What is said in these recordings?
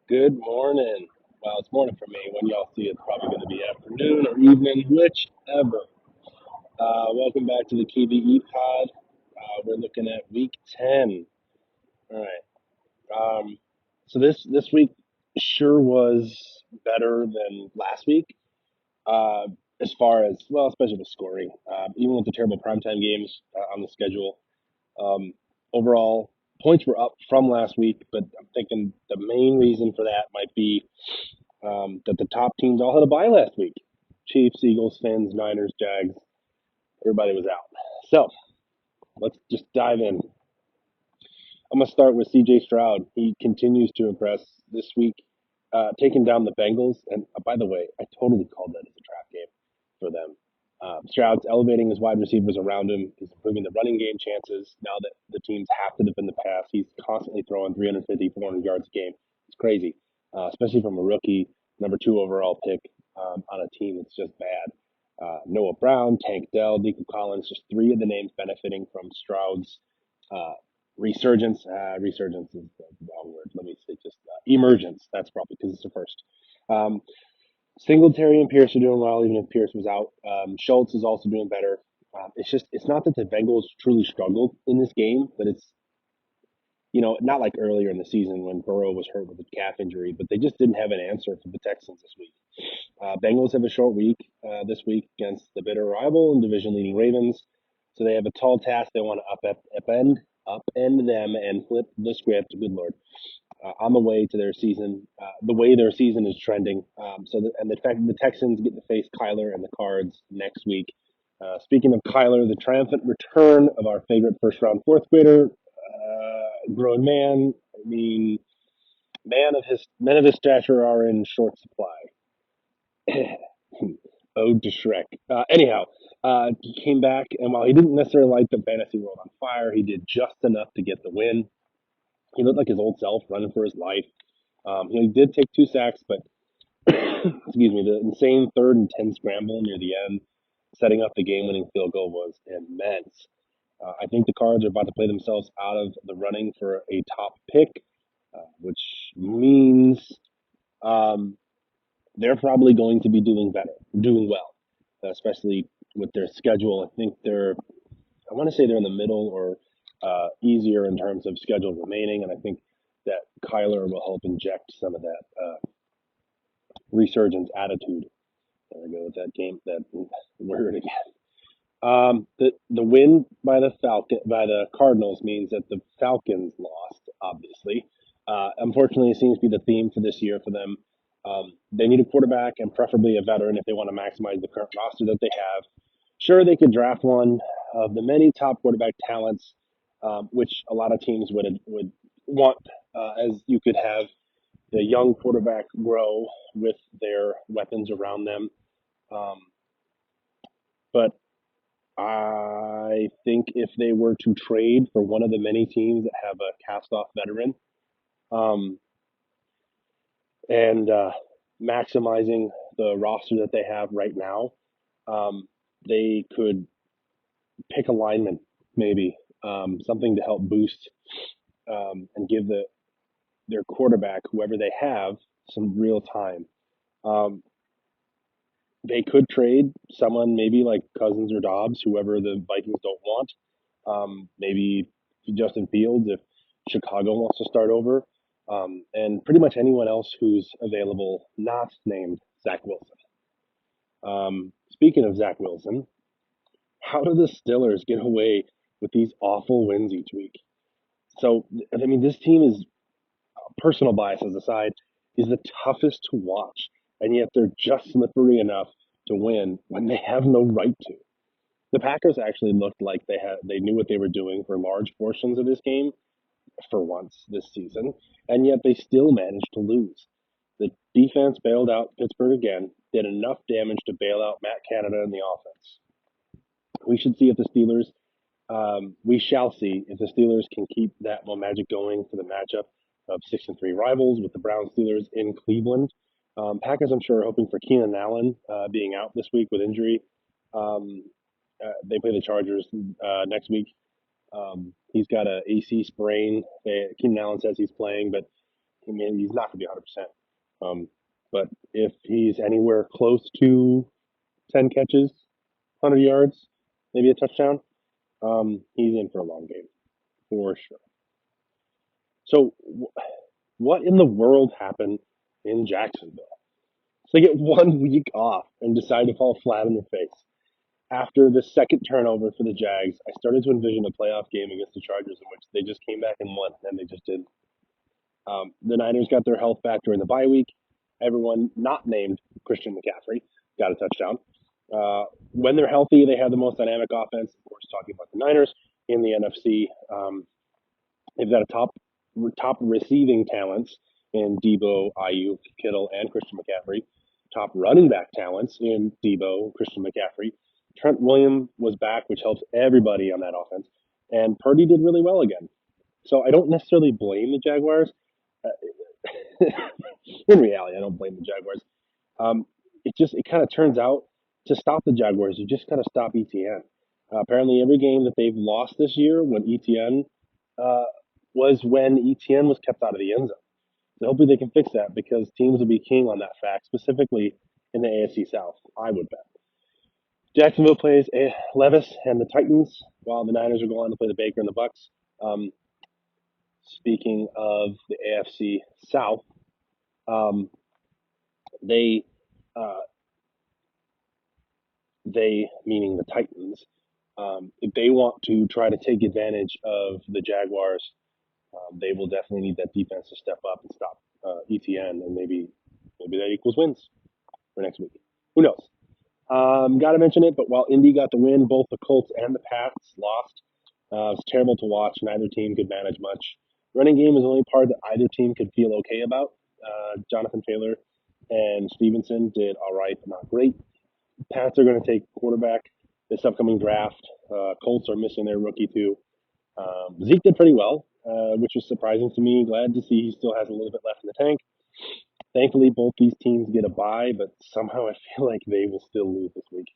Good morning. Well, it's morning for me. When y'all see it, it's probably going to be afternoon or evening, whichever. Welcome back to the LBE Pod. We're looking at week 10. All right. So this week sure was better than last week, uh, as far as, well, especially with scoring. Even with the terrible primetime games on the schedule. Um, Overall, points were up from last week, but I'm thinking the main reason for that might be that the top teams all had a bye last week. Chiefs, Eagles, Fins, Niners, Jags, everybody was out. So let's just dive in. I'm going to start with CJ Stroud. He continues to impress this week, taking down the Bengals. And by the way, I totally called that as a trap game for them. Stroud's elevating his wide receivers around him. He's improving the running game chances. Now that the teams have to defend the pass, he's constantly throwing 350, 400 yards a game. It's crazy, especially from a rookie, number 2 overall pick on a team that's just bad. Noah Brown, Tank Dell, Nico Collins, just 3 of the names benefiting from Stroud's uh, resurgence. Resurgence is the wrong word. Let me say just emergence. That's probably because it's the first. Um, Singletary and Pierce are doing well, even if Pierce was out. Schultz is also doing better. It's not that the Bengals truly struggled in this game, but it's not like earlier in the season when Burrow was hurt with a calf injury, but they just didn't have an answer for the Texans this week. Bengals have a short week this week against the bitter rival and division-leading Ravens, so they have a tall task. They want to upend them and flip the script. Good lord, on the way to their season, the way their season is trending. And the fact that the Texans get to face Kyler and the Cards next week. Speaking of Kyler, the triumphant return of our favorite first-round fourth grader, grown man. I mean, men of his stature are in short supply. Ode to Shrek. He came back, and while he didn't necessarily light the fantasy world on fire, he did just enough to get the win. He looked like his old self, running for his life. He did take 2 sacks, but excuse me, the insane 3rd and 10 scramble near the end, setting up the game-winning field goal was immense. I think the Cards are about to play themselves out of the running for a top pick, which means um, they're probably going to be doing well, especially with their schedule. I want to say they're in the middle or easier in terms of schedule remaining, and I think that Kyler will help inject some of that resurgence attitude. There we go with that word again. The win by the Cardinals means that the Falcons lost. Obviously, unfortunately, it seems to be the theme for this year for them. They need a quarterback and preferably a veteran if they want to maximize the current roster that they have. Sure, they could draft one of the many top quarterback talents, which a lot of teams would want, as you could have the young quarterback grow with their weapons around them. Um, but I think if they were to trade for one of the many teams that have a cast-off veteran, um, and maximizing the roster that they have right now, um, they could pick a lineman, maybe something to help boost and give their quarterback, whoever they have, some real time. Um, they could trade someone maybe like Cousins or Dobbs, whoever the Vikings don't want. Maybe Justin Fields if Chicago wants to start over, and pretty much anyone else who's available, not named Zach Wilson. Speaking of Zach Wilson, how do the Steelers get away with these awful wins each week? So, I mean, this team is, personal biases aside, is the toughest to watch, and yet they're just slippery enough to win when they have no right to. The Packers actually looked like they knew what they were doing for large portions of this game for once this season, and yet they still managed to lose. The defense bailed out Pittsburgh again, did enough damage to bail out Matt Canada in the offense. We should see if the Steelers, we shall see if the Steelers can keep that magic going for the matchup of 6-3 rivals with the Brown Steelers in Cleveland. Packers, I'm sure, are hoping for Keenan Allen being out this week with injury. Um, they play the Chargers next week. He's got a AC sprain. Keenan Allen says he's playing, but I mean, he's not going to be 100%. Um, but if he's anywhere close to 10 catches, 100 yards, maybe a touchdown, he's in for a long game for sure. So, what in the world happened in Jacksonville? So they get 1 week off and decide to fall flat on their face. After the second turnover for the Jags, I started to envision a playoff game against the Chargers in which they just came back and won, and they just did. The Niners got their health back during the bye week. Everyone not named Christian McCaffrey got a touchdown. When they're healthy, they have the most dynamic offense. Of course, talking about the Niners in the NFC, they've got a top receiving talents in Debo, Ayuk, Kittle, and Christian McCaffrey. Top running back talents in Debo, Christian McCaffrey. Trent Williams was back, which helps everybody on that offense. And Purdy did really well again. So I don't necessarily blame the Jaguars. In reality, I don't blame the Jaguars. Um, it kind of turns out to stop the Jaguars, you just kind of stop ETN. Apparently, every game that they've lost this year when ETN uh, was when ETN was kept out of the end zone. So hopefully they can fix that because teams will be king on that fact, specifically in the AFC South. I would bet. Jacksonville plays Levis and the Titans, while the Niners are going to play the Baker and the Bucks. Um, Speaking of the AFC South, um, they uh, they meaning the Titans, if they want to try to take advantage of the Jaguars, they will definitely need that defense to step up and stop ETN, and maybe that equals wins for next week. Who knows? Got to mention it, but while Indy got the win, both the Colts and the Pats lost. It's terrible to watch. Neither team could manage much. Running game is the only part that either team could feel okay about. Jonathan Taylor and Stevenson did all right, but not great. Pats are going to take quarterback this upcoming draft. Colts are missing their rookie too. Zeke did pretty well, which was surprising to me. Glad to see he still has a little bit left in the tank. Thankfully, both these teams get a bye, but somehow I feel like they will still lose this week.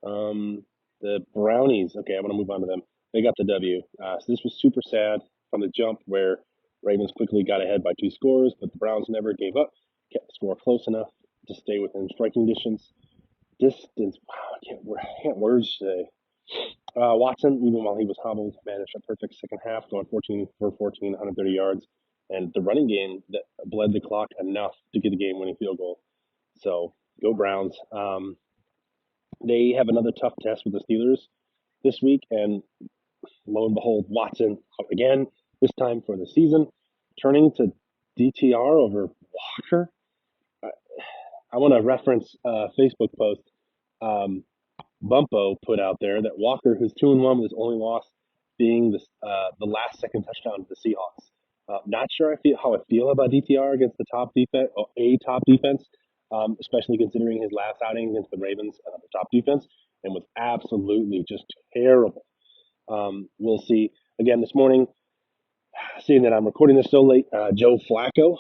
The Brownies. Okay, I want to move on to them. They got the W. So this was super sad from the jump where Ravens quickly got ahead by 2 scores, but the Browns never gave up, kept the score close enough to stay within striking distance. Wow, I can't words today. Watson, even while he was hobbled, managed a perfect second half, going 14 for 14, 130 yards, and the running game that bled the clock enough to get the game-winning field goal. So go Browns. They have another tough test with the Steelers this week, and lo and behold, Watson out again, this time for the season, turning to DTR over Walker. I, I want to reference a Facebook post Bumpo put out there that Walker, who's 2-1 with his only loss being the last second touchdown to the Seahawks. Not sure how I feel about DTR against the top defense, or a top defense, especially considering his last outing against the Ravens, the top defense, and was absolutely just terrible. We'll see. Again, this morning, seeing that I'm recording this so late, Joe Flacco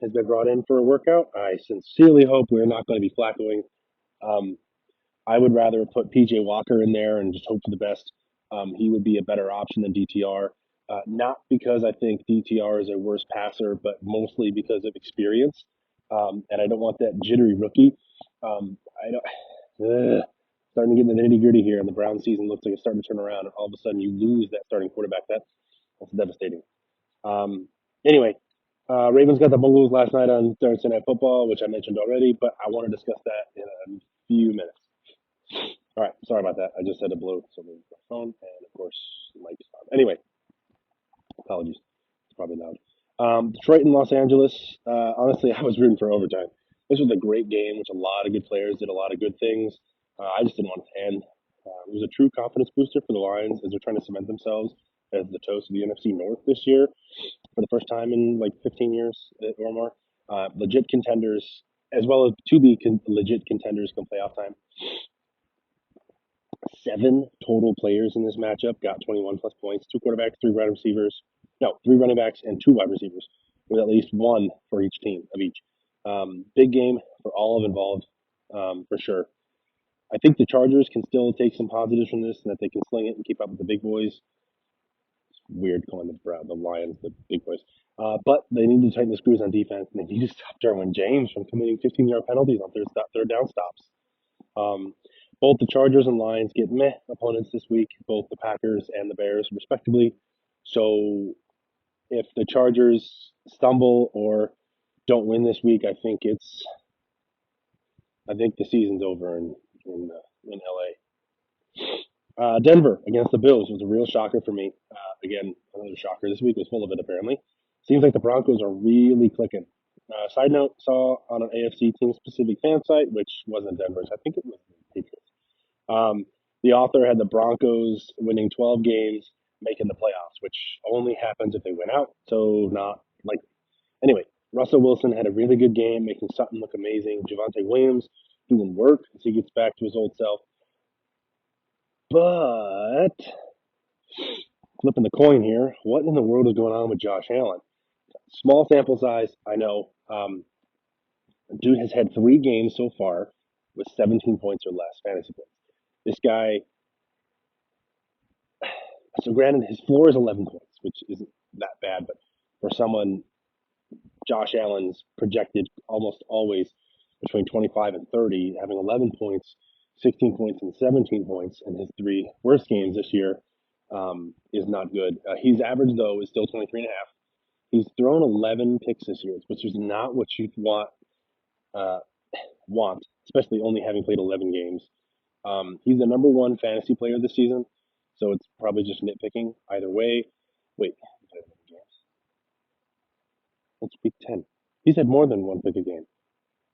has been brought in for a workout. I sincerely hope we're not going to be Flaccoing. Um, I would rather put PJ Walker in there and just hope for the best. He would be a better option than DTR. Not because I think DTR is a worse passer, but mostly because of experience. And I don't want that jittery rookie. I don't. Starting to get into the nitty gritty here, and the Brown season looks like it's starting to turn around. And all of a sudden, you lose that starting quarterback. That's devastating. Um, anyway, Ravens got the Bengals last night on Thursday Night Football, which I mentioned already, but I want to discuss that in a few minutes. All right, sorry about that. I just had to blow something with my phone, and of course, the mic is on. Anyway, apologies. It's probably loud. Detroit and Los Angeles. Honestly, I was rooting for overtime. This was a great game, which a lot of good players did a lot of good things. I just didn't want it to end. It was a true confidence booster for the Lions as they're trying to cement themselves as the toast of the NFC North this year for the first time in like 15 years or more. Legit contenders, as well as to be legit contenders come playoff time. 7 total players in this matchup got 21 plus points. 2 quarterbacks, 3 wide receivers. No, 3 running backs and 2 wide receivers, with at least 1 for each team of each. Big game for all of involved, for sure. I think the Chargers can still take some positives from this, and that they can sling it and keep up with the big boys. weird calling the Lions the big boys. But they need to tighten the screws on defense, and they need to stop Derwin James from committing 15-yard penalties on third down stops. Um, both the Chargers and Lions get meh opponents this week, both the Packers and the Bears, respectively. So if the Chargers stumble or don't win this week, I think the season's over in LA. Denver against the Bills was a real shocker for me. Again, another shocker. This week was full of it, apparently. Seems like the Broncos are really clicking. Side note, saw on an AFC team-specific fan site, which wasn't Denver's. I think it was the Patriots. The author had the Broncos winning 12 games, making the playoffs, which only happens if they win out. So not like anyway. Russell Wilson had a really good game, making Sutton look amazing. Javonte Williams doing work as he gets back to his old self. But flipping the coin here, what in the world is going on with Josh Allen? Small sample size, I know. Dude has had 3 games so far with 17 points or less fantasy points. This guy, so granted, his floor is 11 points, which isn't that bad, but for someone Josh Allen's projected almost always between 25 and 30, having 11 points, 16 points, and 17 points in his 3 worst games this year is not good. His average, though, is still 23 and a half. He's thrown 11 picks this year, which is not what you'd uh, want, especially only having played 11 games. He's the number 1 fantasy player this season, so it's probably just nitpicking either way. Wait, it's week 10. He's had more than 1 pick a game.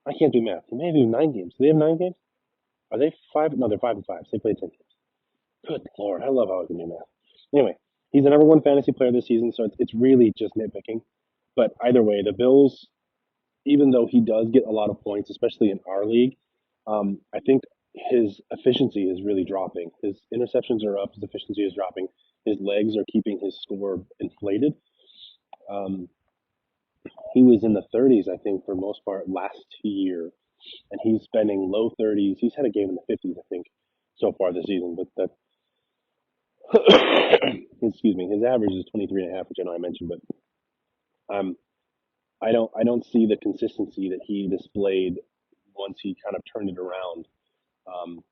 I can't do math. He may have 9 games. Do they have 9 games? Are they 5? No, they're 5 and 5. So they played 10 games. Good Lord, I love how I can do math. Anyway, he's the number 1 fantasy player this season, so it's really just nitpicking. But either way, the Bills, even though he does get a lot of points, especially in our league, I think his efficiency is really dropping. His interceptions are up, his efficiency is dropping. His legs are keeping his score inflated. Um, he was in the 30s, I think, for most part last year, and he's spending low 30s. He's had a game in the 50s, I think, so far this season. But excuse me, his average is 23 and a half, which I know I mentioned, but I don't see the consistency that he displayed once he kind of turned it around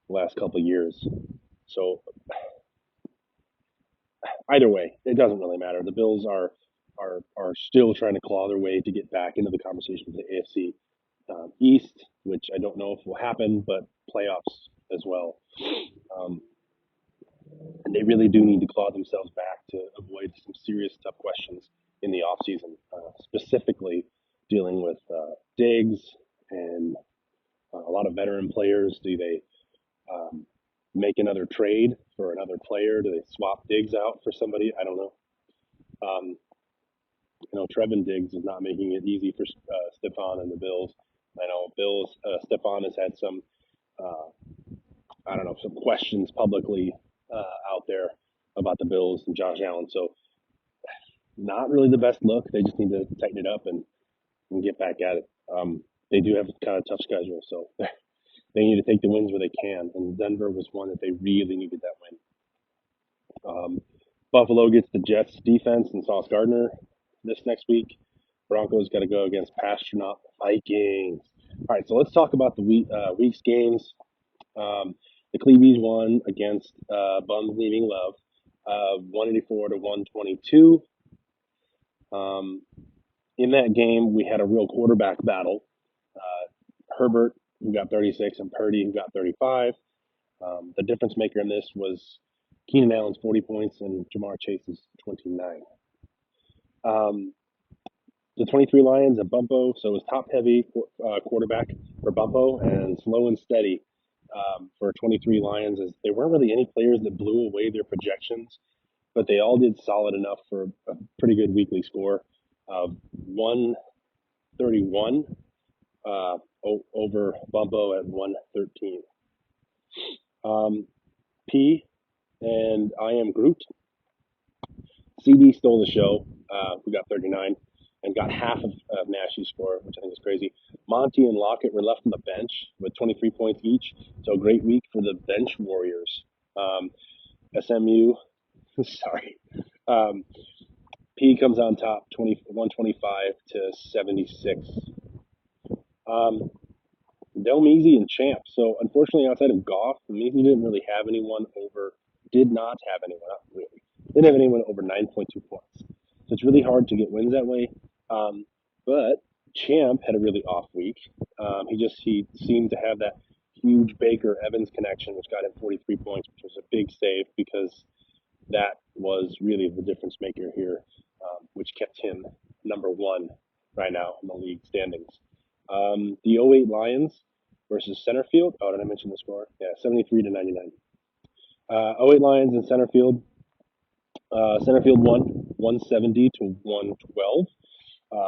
last couple of years. So either way, it doesn't really matter. The Bills are still trying to claw their way to get back into the conversation with the AFC East, which I don't know if will happen, but playoffs as well. Um, and they really do need to claw themselves back to avoid some serious tough questions in the offseason, specifically dealing with Diggs and a lot of veteran players. Do they make another trade for another player? Do they swap Diggs out for somebody? I don't know. Um, Trevin Diggs is not making it easy for Stephon and the Bills. I know Stephon has had some, uh, I don't know, some questions publicly out there about the Bills and Josh Allen. So not really the best look. They just need to tighten it up and get back at it. They do have a kind of tough schedule, so they need to take the wins where they can. And Denver was one that they really needed that win. Buffalo gets the Jets defense and Sauce Gardner this next week. Broncos got to go against Pastronaut Vikings. All right, so let's talk about the week's games. The Cleavies won against Bums Leaving Love, 184 to 122. In that game, we had a real quarterback battle. Herbert, who got 36, and Purdy, who got 35. The difference maker in this was Keenan Allen's 40 points and Jamar Chase's 29. The 23 Lions at Bumpo, so it was top heavy quarterback for Bumpo and slow and steady for 23 Lions, as there weren't really any players that blew away their projections, but they all did solid enough for a pretty good weekly score of 131 over Bumpo at 113. P and I am Groot. CD stole the show, who got 39 and got half of Nash's score, which I think is crazy. Monty and Lockett were left on the bench with 23 points each, so a great week for the bench warriors. SMU, sorry, Um, P comes on top, 125 to 76. Um, Del Measy and Champ. So unfortunately, outside of Goff, Measy didn't really have anyone over. Did not have anyone, not really. Didn't have anyone over 9.2 points. So it's really hard to get wins that way. But Champ had a really off week. He seemed to have that huge Baker Evans connection, which got him 43 points, which was a big save because that was really the difference maker here, which kept him number one right now in the league standings. The '08 Lions versus Centerfield. Oh, did I mention the score? Yeah, 73 to 99. '08 Lions in Centerfield. Centerfield won 170 to 112.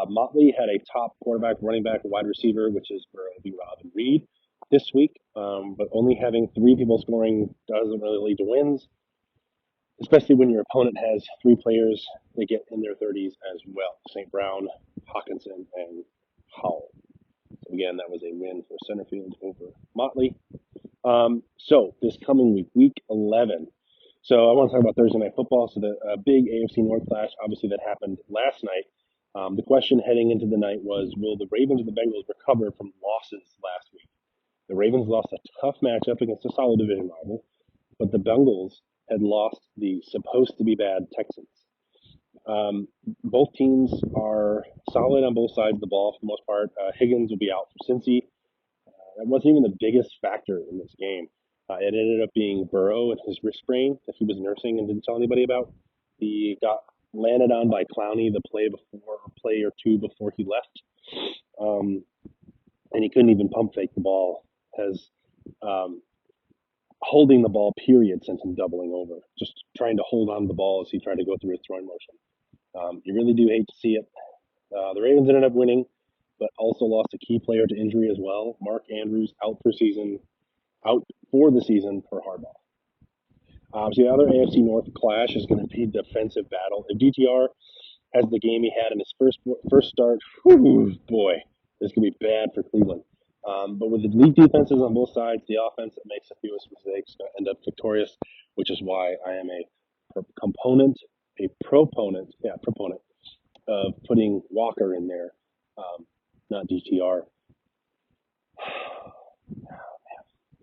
Motley had a top quarterback, running back, wide receiver, which is Burrow v. Rob and Reed this week. But only having three people scoring doesn't really lead to wins, especially when your opponent has three players that get in their 30s as well. St. Brown, Hawkinson, and Howell. So again, that was a win for Centerfield over Motley. So this coming week, week 11. So I want to talk about Thursday Night Football. So the big AFC North clash, obviously that happened last night. The question heading into the night was, will the Ravens or the Bengals recover from losses last week? The Ravens lost a tough matchup against a solid division rival, but the Bengals had lost the supposed to be bad Texans. Both teams are solid on both sides of the ball for the most part. Higgins will be out for Cincy. That wasn't even the biggest factor in this game. It ended up being Burrow and his wrist sprain that he was nursing and didn't tell anybody about. He got landed on by Clowney the play or two before he left, and he couldn't even pump fake the ball. As holding the ball, period, sent him doubling over. Just trying to hold on to the ball as he tried to go through his throwing motion. You really do hate to see it. The Ravens ended up winning, but also lost a key player to injury as well. Mark Andrews out for the season for Harbaugh. So the other AFC North clash is going to be defensive battle. If DTR has the game he had in his first start, whew, boy, this could be bad for Cleveland. But with the elite defenses on both sides, the offense that makes a few mistakes is going to end up victorious, which is why I am a proponent of putting Walker in there, not DTR.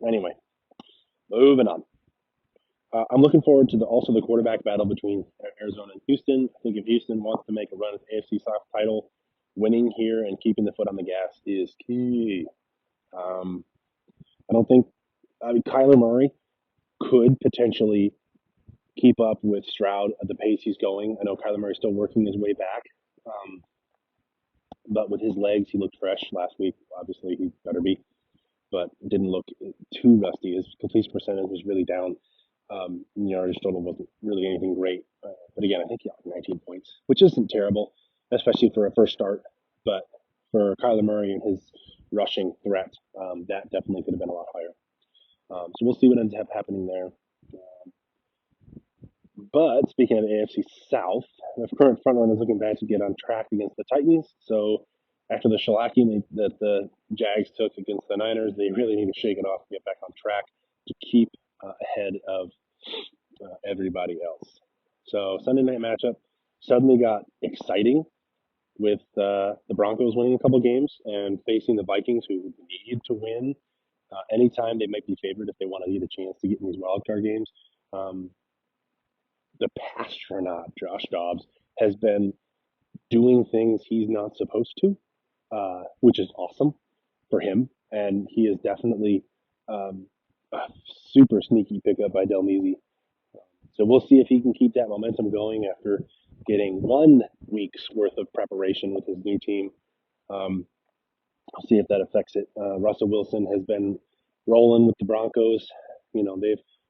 Anyway, moving on. I'm looking forward to also the quarterback battle between Arizona and Houston. I think if Houston wants to make a run at the AFC South title, winning here and keeping the foot on the gas is key. I don't think Kyler Murray could potentially keep up with Stroud at the pace he's going. I know Kyler Murray's still working his way back, but with his legs, he looked fresh last week. Obviously, he better be, but didn't look too rusty. His completion percentage was really down. Yardage total wasn't really anything great. But again, I think he got 19 points, which isn't terrible, especially for a first start. But for Kyler Murray and his rushing threat, that definitely could have been a lot higher. So we'll see what ends up happening there. But speaking of the AFC South, the current frontrunner is looking bad to get on track against the Titans. So after the shellacking that the Jags took against the Niners, they really need to shake it off and get back on track to keep ahead of everybody else. So Sunday night matchup suddenly got exciting with the Broncos winning a couple games and facing the Vikings, who need to win anytime they might be favored if they want to get a chance to get in these wildcard games. The astronaut Josh Dobbs has been doing things he's not supposed to, which is awesome for him. And he is definitely a super sneaky pickup by Del Measy. So we'll see if he can keep that momentum going after getting 1 week's worth of preparation with his new team. I'll see if that affects it. Russell Wilson has been rolling with the Broncos.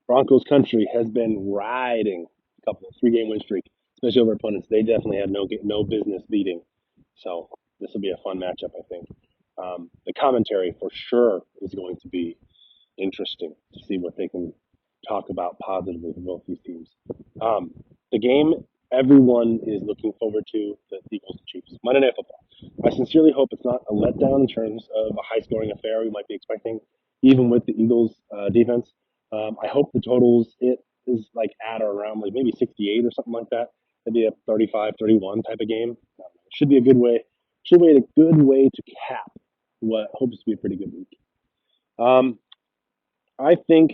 Broncos country has been riding a couple 3-game win streak, especially over opponents they definitely had no business beating. So this will be a fun matchup, I think. The commentary for sure is going to be interesting to see what they can talk about positively for both these teams. The game everyone is looking forward to, the Eagles and Chiefs. Monday Night Football. I sincerely hope it's not a letdown in terms of a high-scoring affair we might be expecting, even with the Eagles' defense. I hope the totals it is like at or around like maybe 68 or something like that. maybe a 35-31 type of game. Should be a good way. Should be a good way to cap what hopes to be a pretty good week. I think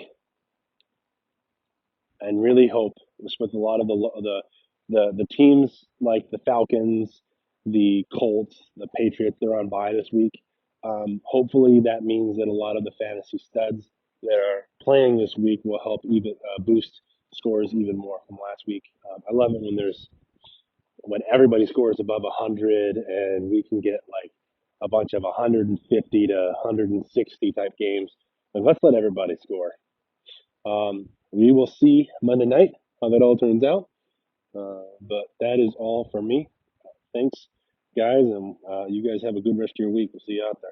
and really hope, with a lot of the teams like the Falcons, the Colts, the Patriots, they're on bye this week. Hopefully, that means that a lot of the fantasy studs that are playing this week will help even boost scores even more from last week. I love it when everybody scores above 100 and we can get like a bunch of 150 to 160 type games. Like, let's let everybody score. We will see Monday night how that all turns out. But that is all for me. Thanks, guys, and you guys have a good rest of your week. We'll see you out there.